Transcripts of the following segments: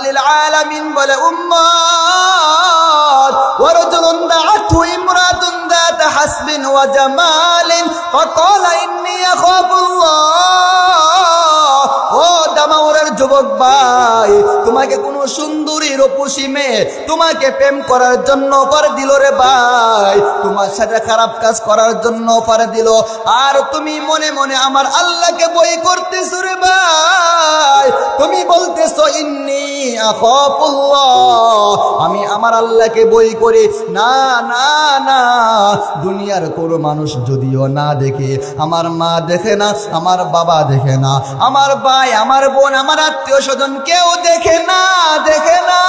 লিল আলামিন বলে উম্মত ওয়ারাজুলুন দাআতহু ইমরাতুন যাত হাসবিন ওয়া জামালিন ফাকালা ইন্নী আখাফুল্লাহ। ও দামাউরের যুবক ভাই, তোমাকে কোন সুন্দরী রূপসী মেয়ে তোমাকে প্রেম করার জন্য অফার দিল রে ভাই, তোমার সাথে খারাপ কাজ করার জন্য অফার দিল, আর তুমি মনে মনে আমার আল্লাহকে ভয় করতেছো রে ভাই। তুমি বলতেছো ইন্নী আখাফুল্লাহ, আমি আমার আল্লাহকে ভয় করি। না না না, দুনিয়ার কোনো মানুষ যদিও না দেখে, আমার মা দেখে না, আমার বাবা দেখে না, আমার ভাই, আমার বোন, আমার আত্মীয় স্বজন কেউ দেখে না, দেখে না,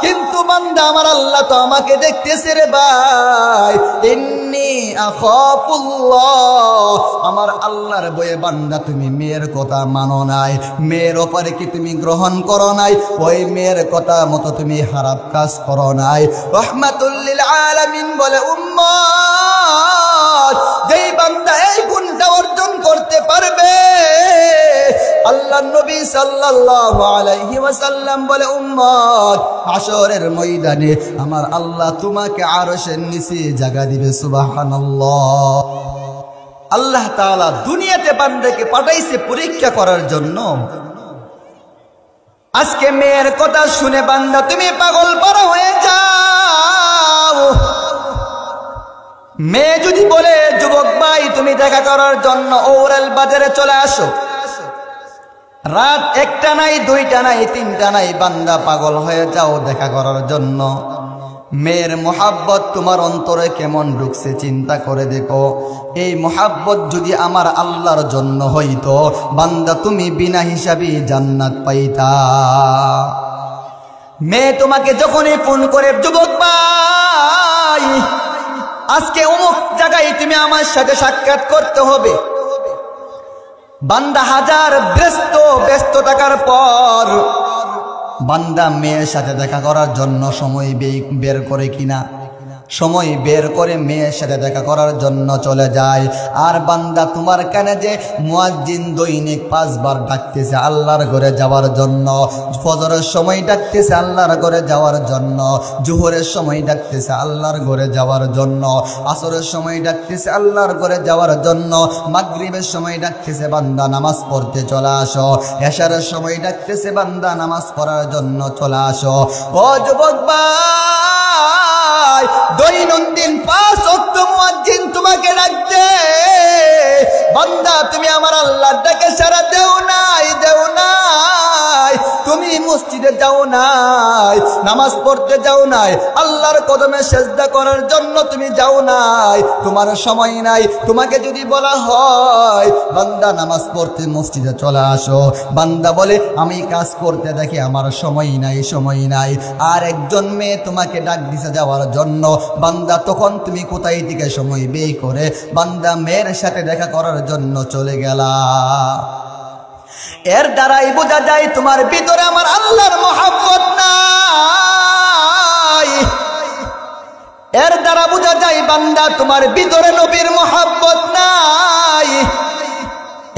কিন্তু বান্দা আমার আল্লাহ তো আমাকে দেখতেছে রে ভাই। ইন্নী আখাফুল্লাহ, আমার আল্লাহর ভয়ে বান্দা তুমি মেয়ের কথা মানো নাই, মেয়ের ওপরে কি তুমি গ্রহণ করো নাই, ওই মেয়ের কথা মতো তুমি খারাপ কাজ করো নাই। রাহমাতুল লিল আলামিন বলে উম্মত, যেই বান্দা এই গুণটা অর্জন করতে পারবে, আল্লাহ নবী সাল্লাল্লাহু আলাইহি ওয়াসাল্লাম বলে উম্মত, হাশরের ময়দানে আমার আল্লাহ তোমাকে আরশের নিচে জায়গা দিবে। সুবহানাল্লাহ। আল্লাহ তাআলা দুনিয়াতে বান্দাকে পাঠাইছে পরীক্ষা করার জন্য। আজকে মেয়ের কথা শুনে বান্দা তুমি পাগল পারা হয়ে যাও। মেয়ে যদি বলে যুবক ভাই তুমি দেখা করার জন্য ওরাল বাজারে চলে আসো, রাত একটা নাই, দুইটা নাই, তিনটা নাই, বান্দা পাগল হয়ে যাও দেখা করার জন্য। মেয়ের মোহাব্বত তোমার অন্তরে কেমন ঢুকছে চিন্তা করে দেখো। এই মোহাব্বত যদি আমার আল্লাহর জন্য হইতো, বান্দা তুমি বিনা হিসাবে জান্নাত পাইতা। মেয়ে তোমাকে যখনই ফোন করে যুবক ভাই আজকে অমুক জায়গায় তুমি আমার সাথে সাক্ষাৎ করতে হবে, বান্দা হাজার ব্যস্ত থাকার পর বান্দা মেয়ের সাথে দেখা করার জন্য সময় বের করে কিনা, সময় বের করে মেয়ের সাথে দেখা করার জন্য চলে যায়। আর বান্দা তোমার কানে যে মুয়াজ্জিন দৈনিক 5 বার ডাকতেছে আল্লাহর ঘরে যাওয়ার জন্য, ফজরের সময় ডাকতেছে আল্লাহর ঘরে যাওয়ার জন্য, জোহরের সময় ডাকতেছে আল্লাহর ঘরে যাওয়ার জন্য, আসরের সময় ডাকতেছে আল্লাহর ঘরে যাওয়ার জন্য, মাগরিবের সময় ডাকতেছে বান্দা নামাজ পড়তে চলে আসো, এশারের সময় ডাকতেছে বান্দা নামাজ পড়ার জন্য চলে আসো। ও যুবক ভাই, দৈনন্দিন 5 ওয়াক্ত মুয়াজ্জিন তোমাকে ডাকতে, বান্দা তুমি আমার আল্লাহর ডাকে সাড়া দেও নাই, দেও নাই। তুমি মসজিদে যাও নাই, নামাজ পড়তে যাও নাই, আল্লাহর কদমে সেজদা করার জন্য তুমি যাও নাই, তোমার সময় নাই। তোমাকে যদি বলা হয় বান্দা নামাজ পড়তে মসজিদে চলে আসো, বান্দা বলে আমি কাজ করতে দেখি আমার সময় নাই, সময় নাই। আর একজন মেয়ে তোমাকে ডাক দিতে যাওয়ার জন্য, বান্দা তখন তুমি কোথায় থেকে সময় বের করে বান্দা মেয়ের সাথে দেখা করার জন্য চলে গেলা। এর দ্বারাই বোঝা যায় তোমার ভিতরে আমার আল্লাহর মহব্বত নাই। এর দ্বারা বোঝা যায় বান্দা তোমার ভিতরে নবীর মহব্বত নাই।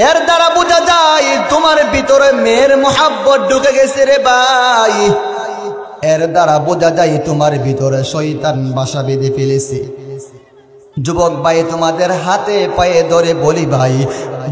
এর দ্বারা বোঝা যায় তোমার ভিতরে মেয়ের মহব্বত ঢুকে গেছে রে ভাই। এর দ্বারা বোঝা যায় তোমার ভিতরে শয়তান বাসা বেঁধে ফেলেছে। যুবক ভাই, তোমাদের হাতে পায়ে ধরে বলি ভাই,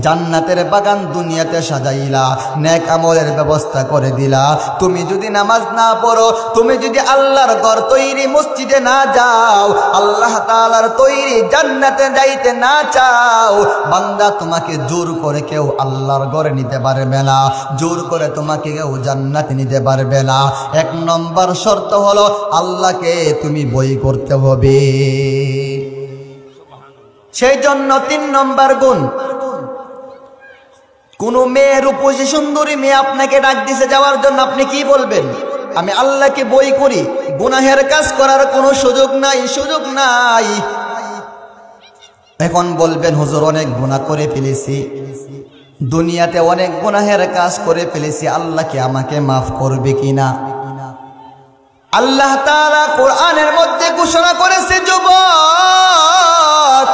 জান্নাতের বাগান দুনিয়াতে সাজাইলা, নেক আমলের ব্যবস্থা করে দিলা। তুমি যদি নামাজ না পড়ো, তুমি যদি আল্লাহর ঘর তৈরি মসজিদে না যাও, আল্লাহ তাআলার তৈরি জান্নাতে যাইতে না চাও, বান্দা তোমাকে জোর করে কেউ আল্লাহর ঘরে নিতে পারবে না, জোর করে তোমাকে কেউ জান্নাতে নিতে পারবে না। 1 নম্বর শর্ত হলো আল্লাহকে তুমি ভয় করতে হবে। সেই জন্য 3 নম্বর গুণ, কোন মেয়ে রূপসী সুন্দরী মেয়ে আপনাকে ডাক দিছে যাওয়ার জন্য, আপনি কি বলবেন? আমি আল্লাহকে ভয় করি, গুনাহের কাজ করার কোনো সুযোগ নাই, সুযোগ নাই। এখন বলবেন হুজুর অনেক গুনাহ করে ফেলেছি, দুনিয়াতে অনেক গুনাহের কাজ করে ফেলেছি, আল্লাহ কি আমাকে মাফ করবে কিনা? আল্লাহ তাআলা কোরআনের মধ্যে ঘোষণা করেছে, যুবক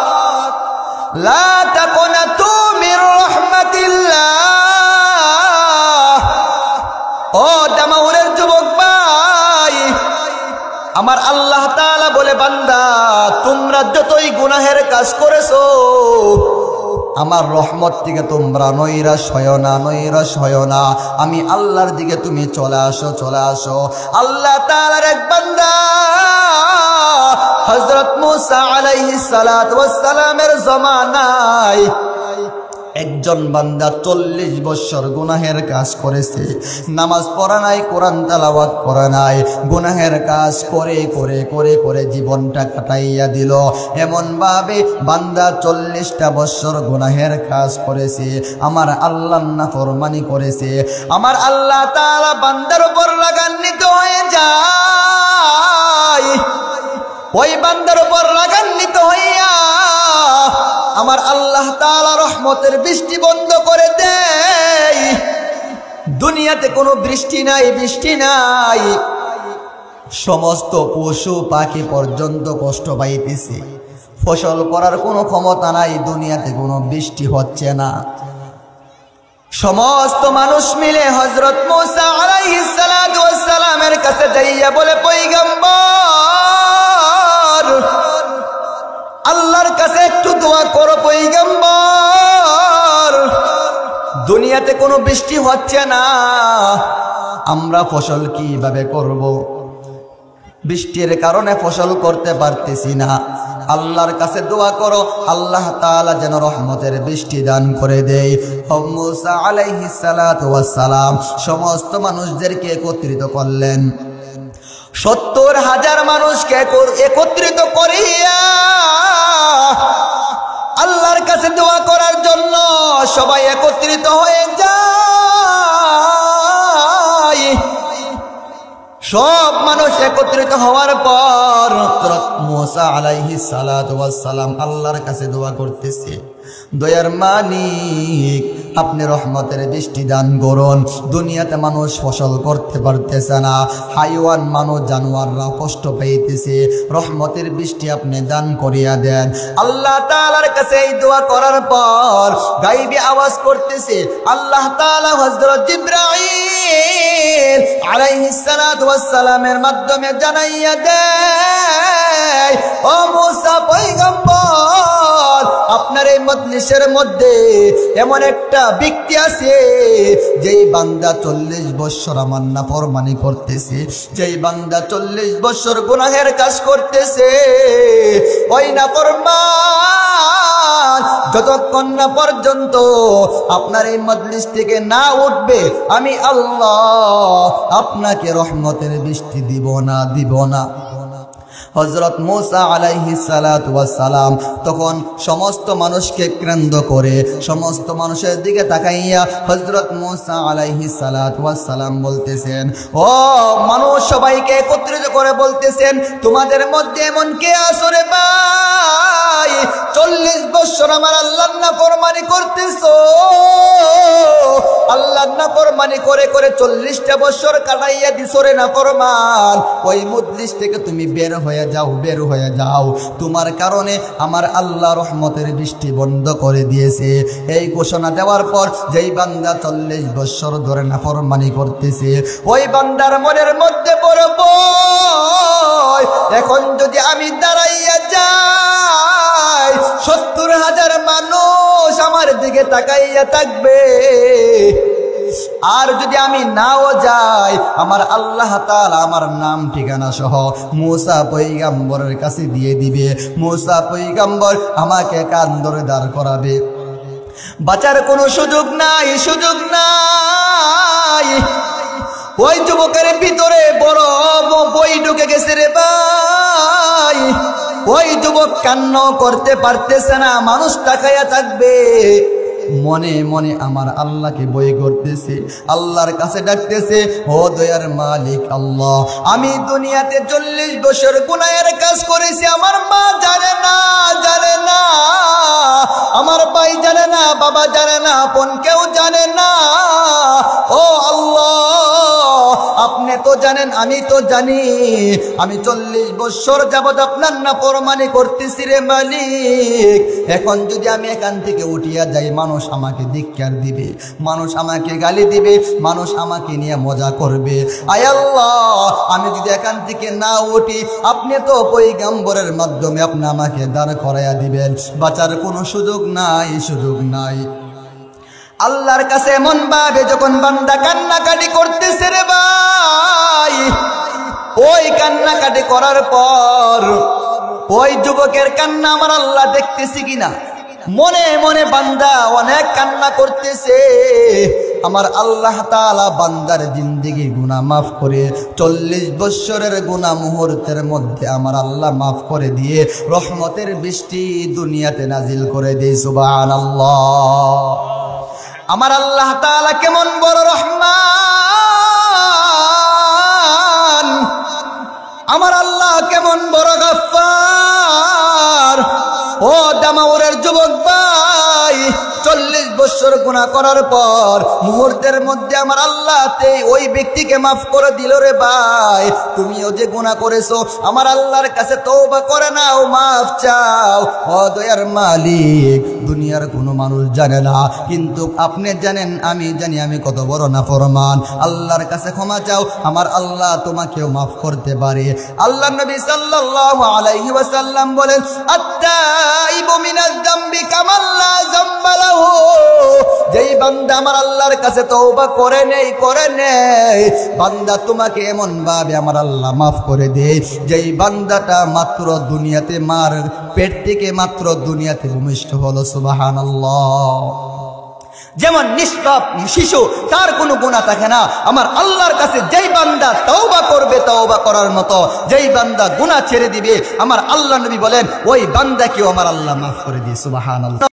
লা তাকুনাতু মির রাহমাতিল্লাহ, ও ও জামাউরের যুবক ভাই, আমার আল্লাহ তাআলা বলে বান্দা তোমরা যতই গুনাহের কাজ করেছো আমার রহমত থেকে তোমরা নৈরাশ হয় না, নৈরাশ হয় না। আমি আল্লাহর দিকে তুমি চলে আসো, চলে আসো। আল্লাহ তাআলার এক বান্দা হযরত মুসা আলাইহিস সালাতু ওয়াস সালামের জামানায় একজন বান্দা 40 বছর গুনাহের কাজ করেছে, নামাজ পড়া নাই, কোরআন তেলাওয়াত করা নাই, গুনাহের কাজ করে করে করে করে জীবনটা কাটাইয়া দিল। এমন ভাবে বান্দা 40টা বছর গুনাহের কাজ করেছে, আমার আল্লাহর নাফরমানি করেছে। আমার আল্লাহ তাআলা বান্দার উপর রাগান্বিত হয়ে যায়। ওই বান্দার উপর রাগান্বিত হইয়া আমার আল্লাহ তাআলা রহমতের বৃষ্টি বন্ধ করে দেয়। দুনিয়াতে কোনো বৃষ্টি নাই, বৃষ্টি নাই। সমস্ত পশু পাখি পর্যন্ত কষ্ট পাইতেছে, ফসল করার কোনো ক্ষমতা নাই, দুনিয়াতে কোনো বৃষ্টি হচ্ছে না। সমস্ত মানুষ মিলে হযরত মুসা আলাইহিস সালাতু ওয়াস সালামের কাছে যাইয়া বলে, পয়গম্বর আল্লাহর কাছে একটু দোয়া করো পয়গম্বর, দুনিয়াতে কোনো বৃষ্টি হচ্ছে না, আমরা ফসল কিভাবে করব? বৃষ্টির কারণে ফসল করতে পারতেছি না, আল্লাহর কাছে দোয়া করো, আল্লাহ তাআলা যেন রহমতের বৃষ্টি দান করে দেয়। মুসা আলাইহিস সালাতু ওয়াস সালাম সমস্ত মানুষদেরকে একত্রিত করলেন। 70,000 মানুষকে একত্রিত করিয়া আল্লাহর কাছে দোয়া করার জন্য সবাই একত্রিত হয়ে যায়। সব মানুষ একত্রিত হওয়ার পর মুসা আলাইহিস সালাতু ওয়াস সালাম আল্লাহর কাছে দোয়া করতেছে, দয়ার মালিক আপনি রহমতের বৃষ্টি দান করুন। দুনিয়াতে মানুষ ফসল করতে পারতেছে না, হাইওয়ান মানুষ জানোয়াররা কষ্ট পাইতেছে, রহমতের বৃষ্টি আপনি দান করিয়া দেন। আল্লাহ তাআলার কাছে এই দোয়া করার পর গায়বী আওয়াজ করতেছে, আল্লাহ তাআলা হযরত জিবরাইল আলাইহিস সালাতু ওয়াস সালামের মাধ্যমে জানাইয়া দেয়, ও মুসা পয়গম্বর আপনার এই মজলিসের মধ্যে এমন একটা ব্যক্তি আছে যেই বান্দা 40 বছর আমার নাফরমানি করতেছে, যেই বান্দা 40 বছর গুনাহের কাজ করতেছে। ওই নাফরমান যতক্ষণ না পর্যন্ত আপনার এই মজলিস থেকে না উঠবে আমি আল্লাহ আপনাকে রহমতের বৃষ্টি দিব না, দিব না। হযরত মুসা আলাইহিস সালাতু ওয়াস সালাম তখন সমস্ত মানুষকে কেন্দ্র করে সমস্ত মানুষের দিকে তাকাইয়া হযরত মুসা আলাইহিস সালাতু ওয়াস সালাম বলতেছেন, ও মানুষ সবাইকে একত্রিত করে বলতেছেন, তোমাদের মধ্যে এমন কে আছে রে ভাই 40 বছর আমার আল্লাহর নাফরমানি করতেছো, আল্লাহর নাফরমানি করে করে 40টা বছর কাটাইয়া দিছো রে নাফরমান, ওই মজলিস থেকে তুমি বের হয়ে যাও, বের হয়ে যাও, তোমার কারণে আমার আল্লাহ রহমতের বৃষ্টি বন্ধ করে দিয়েছে। এই ঘোষণা দেওয়ার পর যেই বান্দা 40 বছর ধরে নাফরমানি করতেছে ওই বান্দার মনের মধ্যে পড়ব, এখন যদি আমি দাঁড়াইয়া যাই 70,000 মানুষ আমার দিকে তাকাইয়া থাকবে, আর যদি আমি নাও যাই আমার আল্লাহ তাআলা আমার নাম ঠিকানা সহ মুসা পয়গম্বরের কাছে দিয়ে দিবে, মুসা পয়গম্বর আমাকে কান ধরে দাঁড় করাবে, বাঁচার কোনো সুযোগ নাই, সুযোগ নাই। ওই যুবকের ভিতরে বড় বই ঢুকে গেছে রে ভাই, ওই যুবক কান্না করতে পারতেছে না, মানুষ তাকাইয়া থাকবে, মনে মনে আমার আল্লাহকে বই করতেছে, আল্লাহর কাছে ডাকতেছে, ও দয়ার মালিক আল্লাহ আমি দুনিয়াতে 40 বছর গুনাহের কাজ করেছি, আমার মা জানে না, জানে না, আমার ভাই জানে না, বাবা জানে না, আপন কেউ জানে না, ও আল্লাহ আপনি তো জানেন, আমি তো জানি, আমি 40 বছর যাবত আপনার নাফরমানি করতেছি রে মালিক। এখন যদি আমি এখান থেকে উঠিয়া যাই, মানুষ আমাকে ধিক্কার দিবে, মানুষ আমাকে গালি দিবে, মানুষ আমাকে নিয়ে মজা করবে। আয় আল্লাহ, আমি যদি এখান থেকে না উঠি, আপনি তো পয়গম্বরের মাধ্যমে আপনি আমাকে দাঁড় করাইয়া দিবেন, বাঁচার কোনো সুযোগ নাই, সুযোগ নাই। আল্লাহর কাছে এমন ভাবে যখন বান্দা কান্নাকাটি করতেছে রে ভাই, ওই কান্নাকাটি করার পর ওই যুবকের কান্না আমার আল্লাহ দেখতেছি কিনা। মনে মনে বান্দা অনেক কান্না করতেছে, আমার আল্লাহ তাআলা বান্দার জিন্দেগি গুনাহ মাফ করে 40 বছরের গুনাহ মুহূর্তের মধ্যে আমার আল্লাহ মাফ করে দিয়ে রহমতের বৃষ্টি দুনিয়াতে নাজিল করে দেয়। সুবহানাল্লাহ। আমার আল্লাহ তাআলা কেমন বড় রহমান, আমার আল্লাহ কেমন বড় গফফার। ও দামাউরের যুবক ভাই, 40 বছর গুনাহ করার পর মুহূর্তের মধ্যে আমার আল্লাহ ওই ব্যক্তিকে মাফ করে দিল রে ভাই। তুমিও যে গুনাহ করেছো আমার আল্লাহর কাছে তওবা করে নাও, মাফ চাও। ও দয়ার মালিক, দুনিয়ার কোনো মানুষ জানে না, কিন্তু আপনি জানেন, আমি জানি আমি কত বড় নাফরমান। আল্লাহর কাছে ক্ষমা চাও, আমার আল্লাহ তোমাকেও মাফ করতে পারে। আল্লাহ নবী সাল্লাল্লাহু আলাইহি ওয়াসাল্লাম বলেন, আত-তাইবু মিনাজ যামবি কামান লা যামবা লাহু। যেই বান্দা আমার আল্লাহর কাছে তওবা করে নেই বান্দা তোমাকে এমন ভাবে আমার আল্লাহ মাফ করে দেয়, যেই বান্দাটা মাত্র দুনিয়াতে মার পেট থেকে মাত্র দুনিয়াতে ভূমিষ্ঠ হলো। সুবহানাল্লাহ। যেমন নিষ্পাপ শিশু, তার কোনো গুনাহ থাকে না, আমার আল্লাহর কাছে যেই বান্দা তওবা করবে, তওবা করার মতো যেই বান্দা গুনাহ ছেড়ে দিবে, আমার আল্লাহ নবী বলেন ওই বান্দাকেও আমার আল্লাহ মাফ করে দিয়ে। সুবহানাল্লাহ।